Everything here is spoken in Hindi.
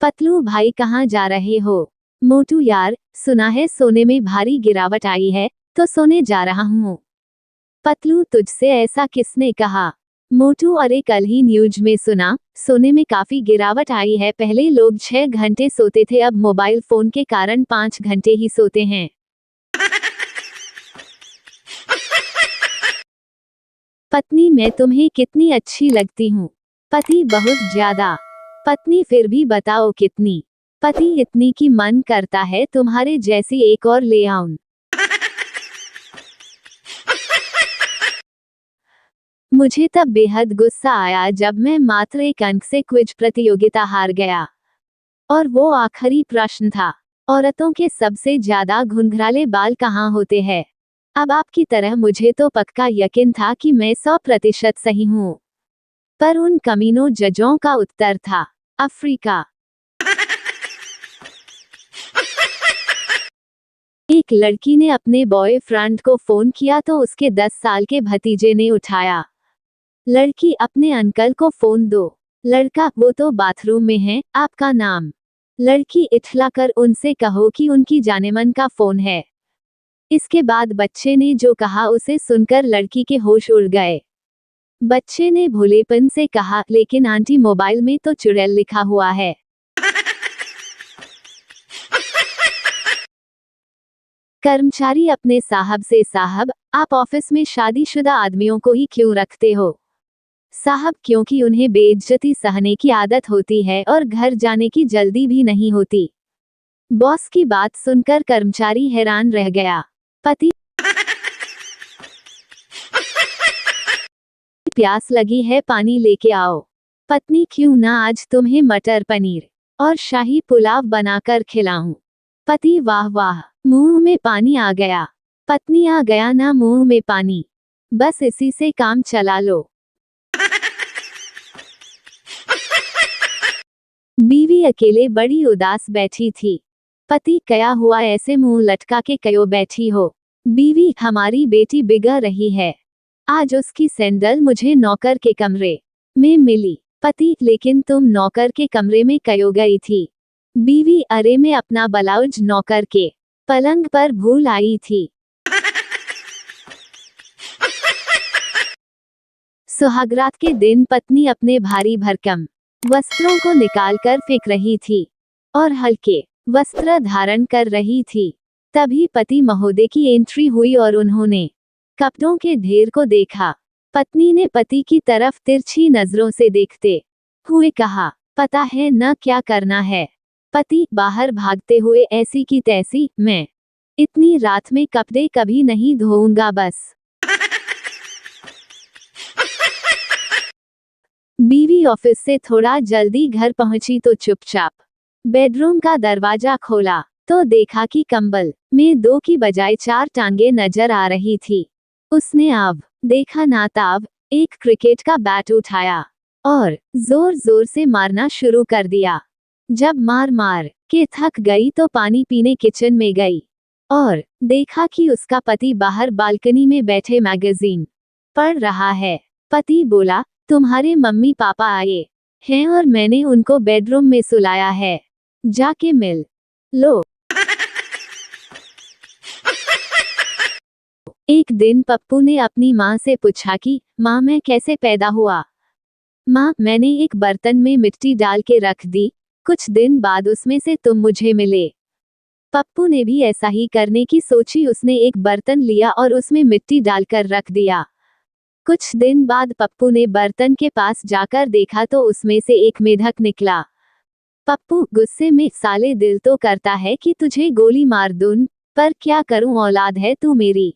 पतलू भाई कहाँ जा रहे हो? मोटू यार, सुना है सोने में भारी गिरावट आई है, तो सोने जा रहा हूँ। पतलू तुझसे ऐसा किसने कहा? मोटू अरे कल ही न्यूज में सुना, सोने में काफी गिरावट आई है। पहले लोग 6 घंटे सोते थे, अब मोबाइल फोन के कारण 5 घंटे ही सोते हैं। पत्नी मैं तुम्हें कितनी अच्छी लगती हूँ? पति बहुत ज्यादा। पत्नी फिर भी बताओ कितनी? पति इतनी कि मन करता है तुम्हारे जैसी एक और ले आऊं। मुझे तब बेहद गुस्सा आया जब मैं मात्र एक अंक से क्विज प्रतियोगिता हार गया। और वो आखिरी प्रश्न था, औरतों के सबसे ज्यादा घुंघराले बाल कहाँ होते हैं? अब आपकी तरह मुझे तो पक्का यकीन था कि मैं 100% सही हूँ, पर उन कमीनों जजों का उत्तर था अफ्रीका। एक लड़की ने अपने बॉयफ्रेंड को फोन किया तो उसके 10 साल के भतीजे ने उठाया। लड़की अपने अंकल को फोन दो। लड़का वो तो बाथरूम में है, आपका नाम? लड़की इठलाकर उनसे कहो कि उनकी जानेमन का फोन है। इसके बाद बच्चे ने जो कहा उसे सुनकर लड़की के होश उड़ गए। बच्चे ने भोलेपन से कहा, लेकिन आंटी मोबाइल में तो चुड़ैल लिखा हुआ है। कर्मचारी अपने साहब से, साहब आप ऑफिस में शादीशुदा आदमियों को ही क्यों रखते हो? साहब क्योंकि उन्हें बेइज्जती सहने की आदत होती है और घर जाने की जल्दी भी नहीं होती। बॉस की बात सुनकर कर्मचारी हैरान रह गया। पति प्यास लगी है, पानी लेके आओ। पत्नी क्यों ना आज तुम्हें मटर पनीर और शाही पुलाव बनाकर खिलाऊं। पति वाह वाह, मुंह में पानी आ गया। पत्नी आ गया ना मुंह में पानी, बस इसी से काम चला लो। बीवी अकेले बड़ी उदास बैठी थी। पति क्या हुआ ऐसे मुंह लटका के क्यों बैठी हो? बीवी हमारी बेटी बिगड़ रही है, आज उसकी सैंडल मुझे नौकर के कमरे में मिली। पति लेकिन तुम नौकर के कमरे में क्यों गई थी? बीवी अरे मैं अपना ब्लाउज नौकर के पलंग पर भूल आई थी। सुहागरात के दिन पत्नी अपने भारी भरकम वस्त्रों को निकालकर फेंक रही थी और हल्के वस्त्र धारण कर रही थी। तभी पति महोदय की एंट्री हुई और उन्होंने कपड़ों के ढेर को देखा। पत्नी ने पति की तरफ तिरछी नजरों से देखते हुए कहा, पता है न क्या करना है? पति बाहर भागते हुए ऐसी की तैसी, मैं इतनी रात में कपड़े कभी नहीं धोऊंगा बस। बीवी ऑफिस से थोड़ा जल्दी घर पहुंची तो चुपचाप बेडरूम का दरवाजा खोला तो देखा कि कंबल में 2 की बजाय 4 टांगे नजर आ रही थी। उसने अब देखा ना ताब एक क्रिकेट का बैट उठाया और जोर जोर से मारना शुरू कर दिया। जब मार मार के थक गई तो पानी पीने किचन में गई और देखा कि उसका पति बाहर बालकनी में बैठे मैगजीन पढ़ रहा है। पति बोला, तुम्हारे मम्मी पापा आए हैं और मैंने उनको बेडरूम में सुलाया है, जाके मिल लो। एक दिन पप्पू ने अपनी माँ से पूछा कि माँ मैं कैसे पैदा हुआ? माँ मैंने एक बर्तन में मिट्टी डाल के रख दी, कुछ दिन बाद उसमें से तुम मुझे मिले। पप्पू ने भी ऐसा ही करने की सोची। उसने एक बर्तन लिया और उसमें मिट्टी डालकर रख दिया। कुछ दिन बाद पप्पू ने बर्तन के पास जाकर देखा तो उसमें से एक मेढक निकला। पप्पू गुस्से में, साले दिल तो करता है कि तुझे गोली मार दूं, पर क्या करूं, औलाद है तू मेरी।